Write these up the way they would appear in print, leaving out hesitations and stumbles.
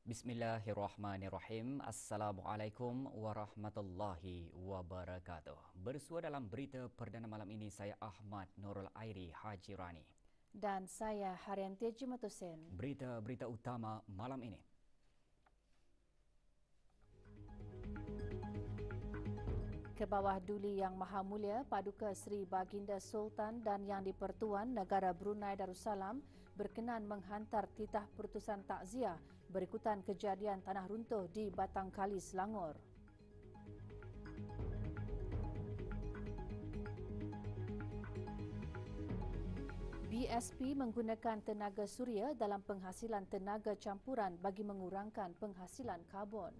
Bismillahirrahmanirrahim. Assalamualaikum warahmatullahi wabarakatuh. Bersua dalam berita perdana malam ini, saya Ahmad Nurul Airi Haji Rani. Dan saya Haryanti Jumatusen. Berita-berita utama malam ini. Ke bawah Duli Yang Maha Mulia Paduka Seri Baginda Sultan dan Yang di-Pertuan Negara Brunei Darussalam berkenan menghantar titah putusan takziah berikutan kejadian tanah runtuh di Batang Kali, Selangor. BSP menggunakan tenaga suria dalam penghasilan tenaga campuran bagi mengurangkan penghasilan karbon.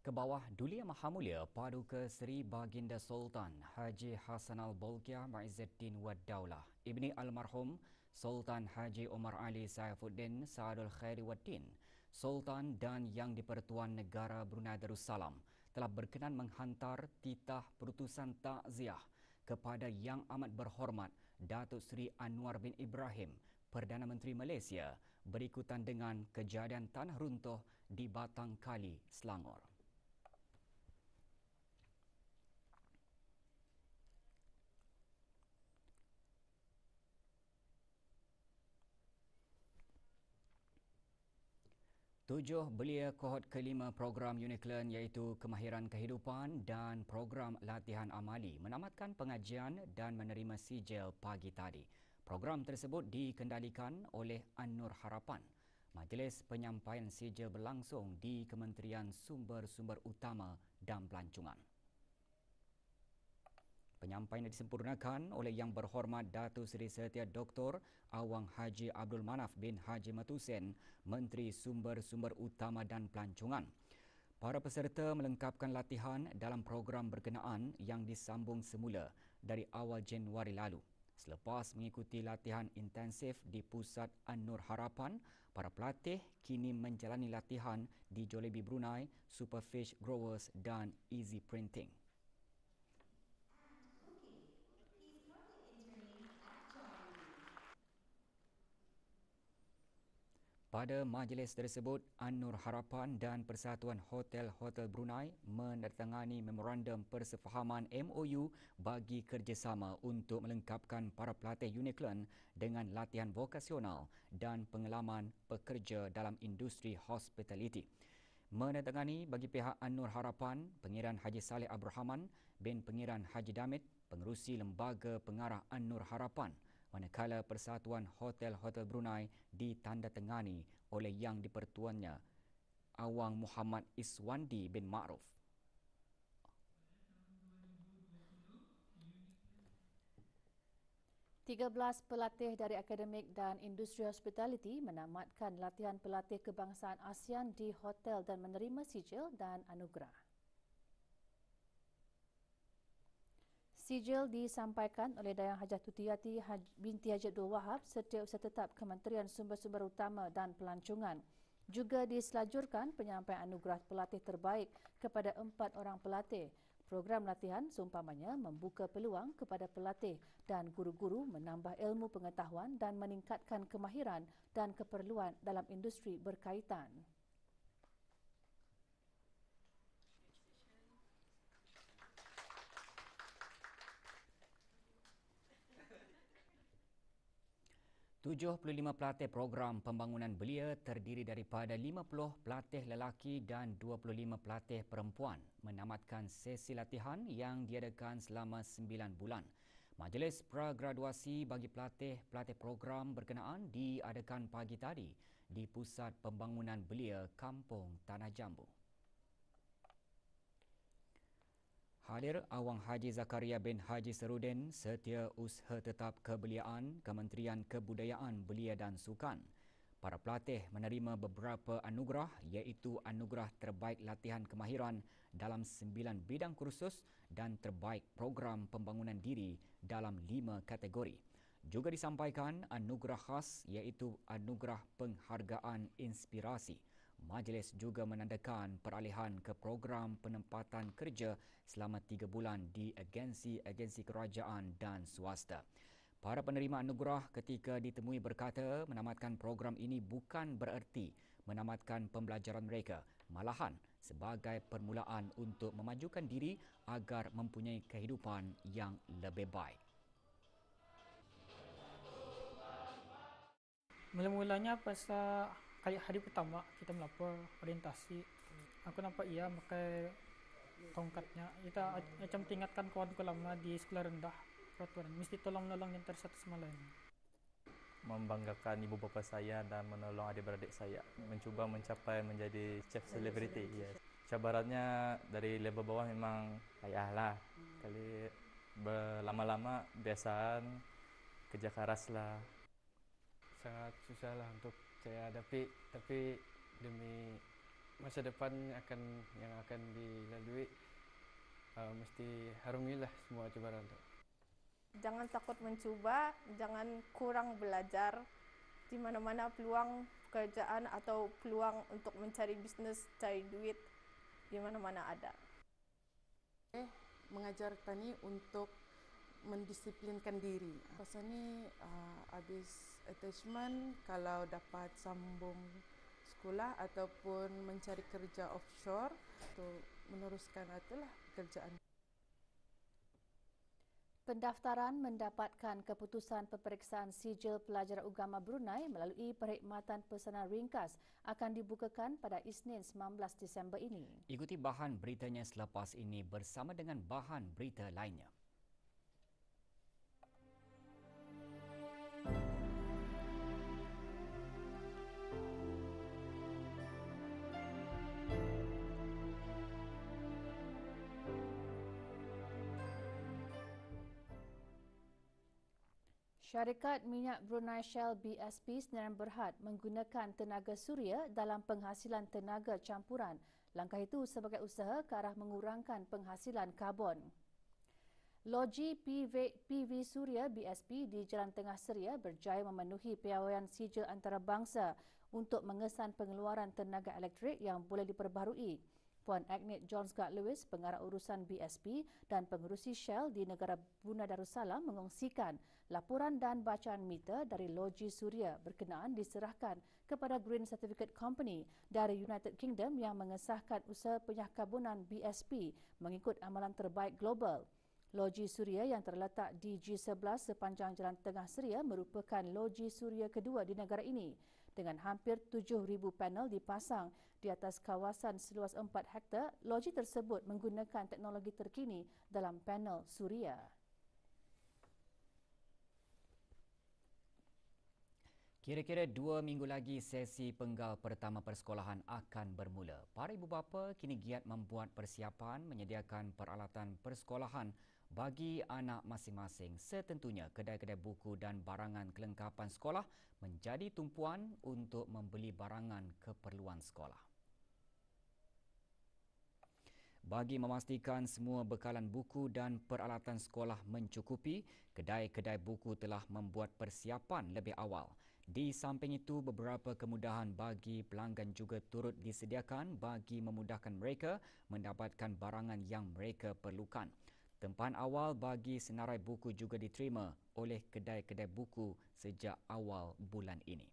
Ke bawah Duli Yang Maha Mulia Paduka Seri Baginda Sultan Haji Hassan Al-Bolkiah Muizzuddin Wad Daulah Ibni Almarhum Sultan Haji Omar Ali Saifuddin Saadul Khairi Waddin, Sultan dan Yang di-Pertuan Negara Brunei Darussalam telah berkenan menghantar titah putusan takziah kepada Yang Amat Berhormat Datuk Seri Anwar bin Ibrahim, Perdana Menteri Malaysia, berikutan dengan kejadian tanah runtuh di Batang Kali, Selangor. Tujuh belia kohort kelima program Uniclan iaitu Kemahiran Kehidupan dan Program Latihan Amali menamatkan pengajian dan menerima sijil pagi tadi. Program tersebut dikendalikan oleh An-Nur Harapan. Majlis penyampaian sijil berlangsung di Kementerian Sumber-Sumber Utama dan Pelancongan. Penyampaian disempurnakan oleh Yang Berhormat Datuk Seri Setia Dr. Awang Haji Abdul Manaf bin Haji Matusen, Menteri Sumber-Sumber Utama dan Pelancongan. Para peserta melengkapkan latihan dalam program berkenaan yang disambung semula dari awal Januari lalu. Selepas mengikuti latihan intensif di Pusat An-Nur Harapan, para pelatih kini menjalani latihan di Jollibee Brunei, Superfish Growers dan Easy Printing. Pada majlis tersebut, An-Nur Harapan dan Persatuan Hotel-Hotel Brunei menandatangani memorandum persefahaman MOU bagi kerjasama untuk melengkapkan para pelatih Uniclan dengan latihan vokasional dan pengalaman pekerja dalam industri hospitality. Menandatangani bagi pihak An-Nur Harapan, Pengiran Haji Saleh Abdul Rahman bin Pengiran Haji Damit, Pengerusi Lembaga Pengarah An-Nur Harapan, manakala Persatuan Hotel-Hotel Brunei ditandatangani oleh Yang di-Pertuannya Awang Muhammad Iswandi bin Ma'ruf. Belas pelatih dari akademik dan industri hospitality menamatkan latihan pelatih kebangsaan ASEAN di hotel dan menerima sijil dan anugerah. Sijil disampaikan oleh Dayang Hajah Tutiyati binti Haji Abdul Wahab, Setiausaha Tetap Kementerian Sumber-Sumber Utama dan Pelancongan. Juga diselajurkan penyampaian anugerah pelatih terbaik kepada 4 orang pelatih. Program latihan seumpamanya membuka peluang kepada pelatih dan guru-guru menambah ilmu pengetahuan dan meningkatkan kemahiran dan keperluan dalam industri berkaitan. Tujuh puluh lima pelatih program pembangunan belia terdiri daripada 50 pelatih lelaki dan 25 pelatih perempuan menamatkan sesi latihan yang diadakan selama 9 bulan. Majlis pragraduasi bagi pelatih-pelatih program berkenaan diadakan pagi tadi di Pusat Pembangunan Belia Kampung Tanah Jambu. Hadir Awang Haji Zakaria bin Haji Serudin, Setiausaha Tetap Kebeliaan, Kementerian Kebudayaan Belia dan Sukan. Para pelatih menerima beberapa anugerah iaitu anugerah terbaik latihan kemahiran dalam 9 bidang kursus dan terbaik program pembangunan diri dalam 5 kategori. Juga disampaikan anugerah khas iaitu anugerah penghargaan inspirasi. Majlis juga menandakan peralihan ke program penempatan kerja selama 3 bulan di agensi-agensi kerajaan dan swasta. Para penerima anugerah ketika ditemui berkata menamatkan program ini bukan bererti menamatkan pembelajaran mereka, malahan sebagai permulaan untuk memajukan diri agar mempunyai kehidupan yang lebih baik. Mula-mulanya pasal hari pertama kita melapor orientasi, aku nampak ia pakai tongkatnya. Kita macam tingkatkan kawan-kawan lama di sekolah rendah peraturan. Mesti tolong-nolong yang satu sama lain. Membanggakan ibu bapa saya dan menolong adik-beradik saya. Mencuba mencapai menjadi chef selebriti. Yes. Cabarannya dari level bawah memang payahlah. Kali berlama-lama biasaan kerja keras lah. Sangat susah lah untuk saya hadapi, tapi demi masa depan yang akan dilalui, mesti harungilah semua cabaran itu. Jangan takut mencuba, jangan kurang belajar. Di mana-mana peluang pekerjaan atau peluang untuk mencari bisnes, cari duit, di mana-mana ada. Mengajar tani untuk mendisiplinkan diri. Pasal ni habis attachment, kalau dapat sambung sekolah ataupun mencari kerja offshore untuk meneruskan itulah pekerjaan. Pendaftaran mendapatkan keputusan peperiksaan sijil pelajar agama Brunei melalui perkhidmatan pesanan ringkas akan dibukakan pada Isnin 19 Disember ini. Ikuti bahan beritanya selepas ini bersama dengan bahan berita lainnya. Syarikat Minyak Brunei Shell BSP Sdn Berhad menggunakan tenaga suria dalam penghasilan tenaga campuran. Langkah itu sebagai usaha ke arah mengurangkan penghasilan karbon. Loji PV Suria BSP di Jalan Tengah Seria berjaya memenuhi piawaian sijil antarabangsa untuk mengesan pengeluaran tenaga elektrik yang boleh diperbaharui. Puan Agnes John Scott Lewis, pengarah urusan BSP dan pengurusi Shell di negara Brunei Darussalam mengongsikan laporan dan bacaan meter dari Loji Suria berkenaan diserahkan kepada Green Certificate Company dari United Kingdom yang mengesahkan usaha penyahkarbonan BSP mengikut amalan terbaik global. Loji Suria yang terletak di G11 sepanjang Jalan Tengah Seria merupakan loji suria kedua di negara ini dengan hampir 7,000 panel dipasang di atas kawasan seluas 4 hektar. Loji tersebut menggunakan teknologi terkini dalam panel suria. Kira-kira 2 minggu lagi sesi penggal pertama persekolahan akan bermula. Para ibu bapa kini giat membuat persiapan menyediakan peralatan persekolahan bagi anak masing-masing. Setentunya kedai-kedai buku dan barangan kelengkapan sekolah menjadi tumpuan untuk membeli barangan keperluan sekolah. Bagi memastikan semua bekalan buku dan peralatan sekolah mencukupi, kedai-kedai buku telah membuat persiapan lebih awal. Di samping itu, beberapa kemudahan bagi pelanggan juga turut disediakan bagi memudahkan mereka mendapatkan barangan yang mereka perlukan. Tempahan awal bagi senarai buku juga diterima oleh kedai-kedai buku sejak awal bulan ini.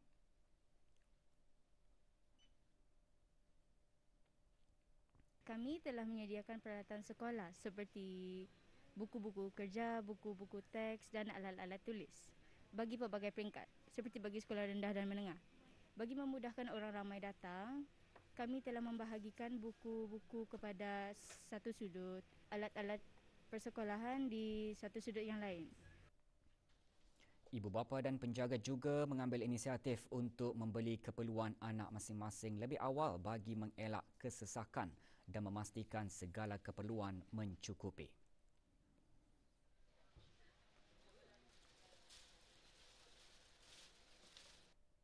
Kami telah menyediakan peralatan sekolah seperti buku-buku kerja, buku-buku teks dan alat-alat tulis bagi pelbagai peringkat, seperti bagi sekolah rendah dan menengah. Bagi memudahkan orang ramai datang, kami telah membahagikan buku-buku kepada satu sudut, alat-alat persekolahan di satu sudut yang lain. Ibu bapa dan penjaga juga mengambil inisiatif untuk membeli keperluan anak masing-masing lebih awal bagi mengelak kesesakan dan memastikan segala keperluan mencukupi.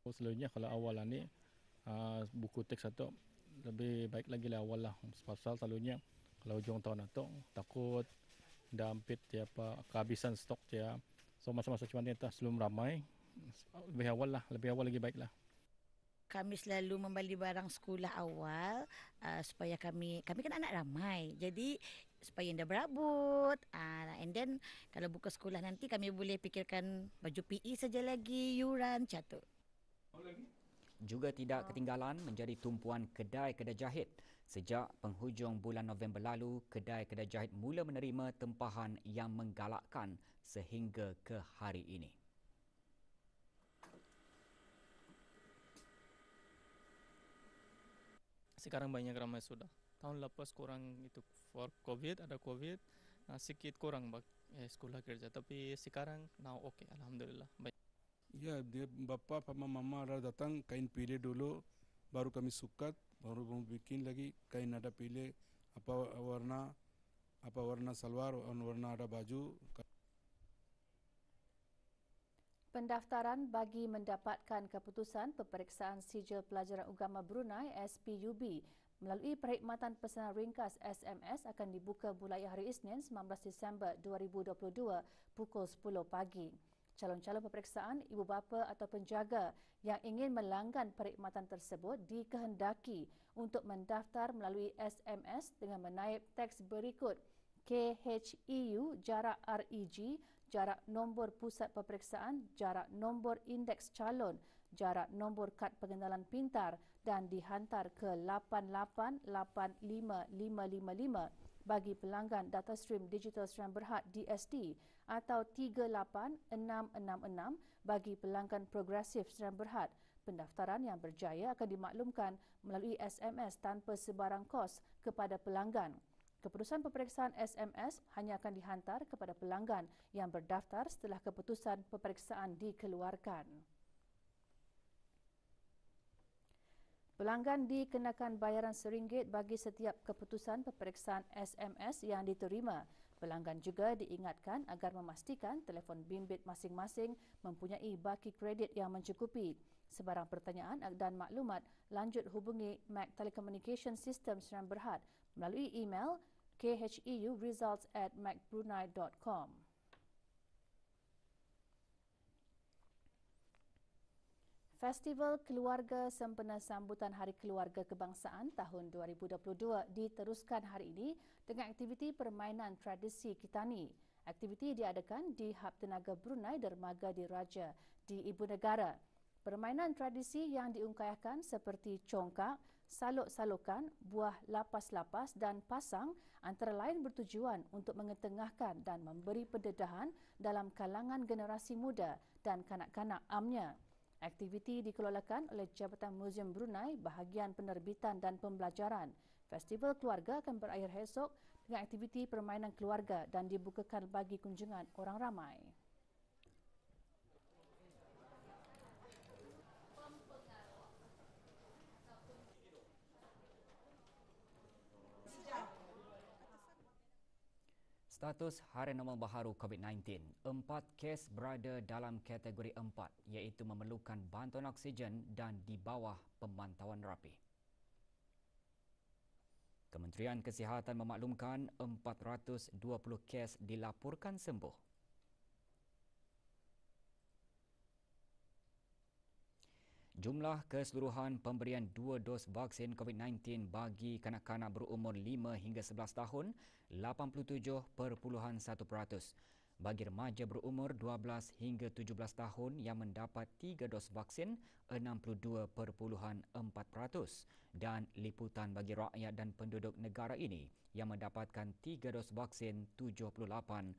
Selalunya kalau awal ni buku teks atau lebih baik lagi lah awal lah. Pasal selalunya kalau hujung tahun atau takut dah hampir kehabisan stok dia. So masa-masa macam ni sebelum ramai lebih awal lagi baik lah. Kami selalu membeli barang sekolah awal supaya kami kan anak ramai. Jadi supaya anda berabut. And then kalau buka sekolah nanti kami boleh fikirkan baju PE saja lagi, yuran, macam tu. Juga tidak ketinggalan menjadi tumpuan kedai-kedai jahit. Sejak penghujung bulan November lalu, kedai-kedai jahit mula menerima tempahan yang menggalakkan sehingga ke hari ini. Sekarang banyak ramai sudah. Tahun lepas kurang itu for COVID, ada COVID, sikit kurang sekolah kerja. Tapi sekarang now okay, alhamdulillah. Baik. Ya, dia bapa sama mama ada datang kain pilih dulu, baru kami sukat, baru kami bikin lagi kain ada pilih apa warna salwar, warna ada baju. Pendaftaran bagi mendapatkan keputusan peperiksaan Sijil Pelajaran Agama Brunei SPUB melalui perkhidmatan pesanan ringkas SMS akan dibuka mulai hari Isnin 19 Disember 2022 pukul 10 pagi. Calon-calon peperiksaan, ibu bapa atau penjaga yang ingin melanggan perkhidmatan tersebut dikehendaki untuk mendaftar melalui SMS dengan menaip teks berikut KHEU jarak REG, jarak nombor pusat peperiksaan, jarak nombor indeks calon, jarak nombor kad pengenalan pintar dan dihantar ke 888555 bagi pelanggan data stream digital Serian Berhad DSD atau 38666 bagi pelanggan progresif Serian Berhad. Pendaftaran yang berjaya akan dimaklumkan melalui SMS tanpa sebarang kos kepada pelanggan. Keputusan peperiksaan SMS hanya akan dihantar kepada pelanggan yang berdaftar setelah keputusan peperiksaan dikeluarkan. Pelanggan dikenakan bayaran RM1 bagi setiap keputusan peperiksaan SMS yang diterima. Pelanggan juga diingatkan agar memastikan telefon bimbit masing-masing mempunyai baki kredit yang mencukupi. Sebarang pertanyaan dan maklumat, lanjut hubungi MAC Telecommunication System Serian Berhad melalui email kheuresults@macbrunei.com. Festival Keluarga sempena sambutan Hari Keluarga Kebangsaan tahun 2022 diteruskan hari ini dengan aktiviti permainan tradisi Kitani. Aktiviti diadakan di Hub Tenaga Brunei Dermaga Diraja di Ibu Negara. Permainan tradisi yang diungkayahkan seperti congkak, saluk-salukan, buah lapas-lapas dan pasang antara lain bertujuan untuk mengetengahkan dan memberi pendedahan dalam kalangan generasi muda dan kanak-kanak amnya. Aktiviti dikelolakan oleh Jabatan Muzium Brunei bahagian penerbitan dan pembelajaran. Festival Keluarga akan berakhir esok dengan aktiviti permainan keluarga dan dibukakan bagi kunjungan orang ramai. Status Harian Normal Baharu COVID-19. 4 kes berada dalam kategori 4 iaitu memerlukan bantuan oksigen dan di bawah pemantauan rapi. Kementerian Kesihatan memaklumkan 420 kes dilaporkan sembuh. Jumlah keseluruhan pemberian 2 dos vaksin COVID-19 bagi kanak-kanak berumur 5 hingga 11 tahun 87.1%. Bagi remaja berumur 12 hingga 17 tahun yang mendapat 3 dos vaksin 62.4% dan liputan bagi rakyat dan penduduk negara ini yang mendapatkan 3 dos vaksin 78.9%.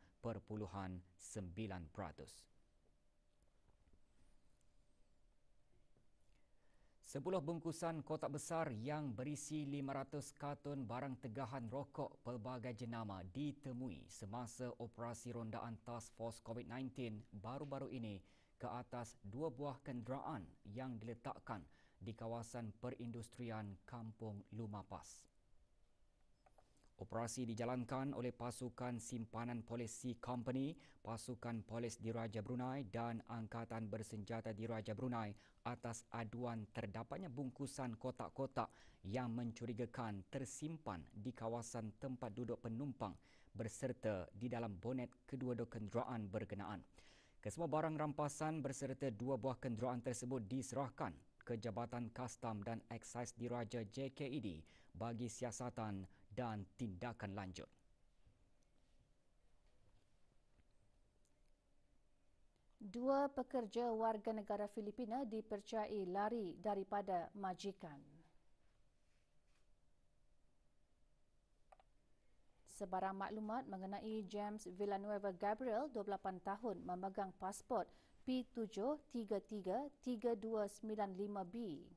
Sebuah bungkusan kotak besar yang berisi 500 kartun barang tegahan rokok pelbagai jenama ditemui semasa operasi rondaan Task Force COVID-19 baru-baru ini ke atas 2 buah kenderaan yang diletakkan di kawasan perindustrian Kampung Lumapas. Operasi dijalankan oleh pasukan simpanan polis Sea Company, pasukan polis Diraja Brunei dan Angkatan Bersenjata Diraja Brunei atas aduan terdapatnya bungkusan kotak-kotak yang mencurigakan tersimpan di kawasan tempat duduk penumpang berserta di dalam bonet kedua-dua kenderaan berkenaan. Kesemua barang rampasan berserta 2 buah kenderaan tersebut diserahkan ke Jabatan Kastam dan Eksais Diraja JKED bagi siasatan dan tindakan lanjut. Dua pekerja warga negara Filipina dipercayai lari daripada majikan. Sebarang maklumat mengenai James Villanueva Gabriel, 28 tahun, memegang pasport P7333295B.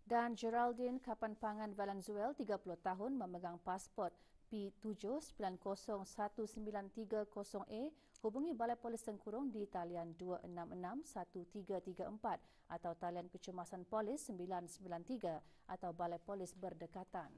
Dan Geraldine Kapanpangan Valenzuela, 30 tahun, memegang pasport P79019330A, hubungi Balai Polis Tengkurung di talian 266-1334 atau talian kecemasan polis 993 atau Balai Polis berdekatan.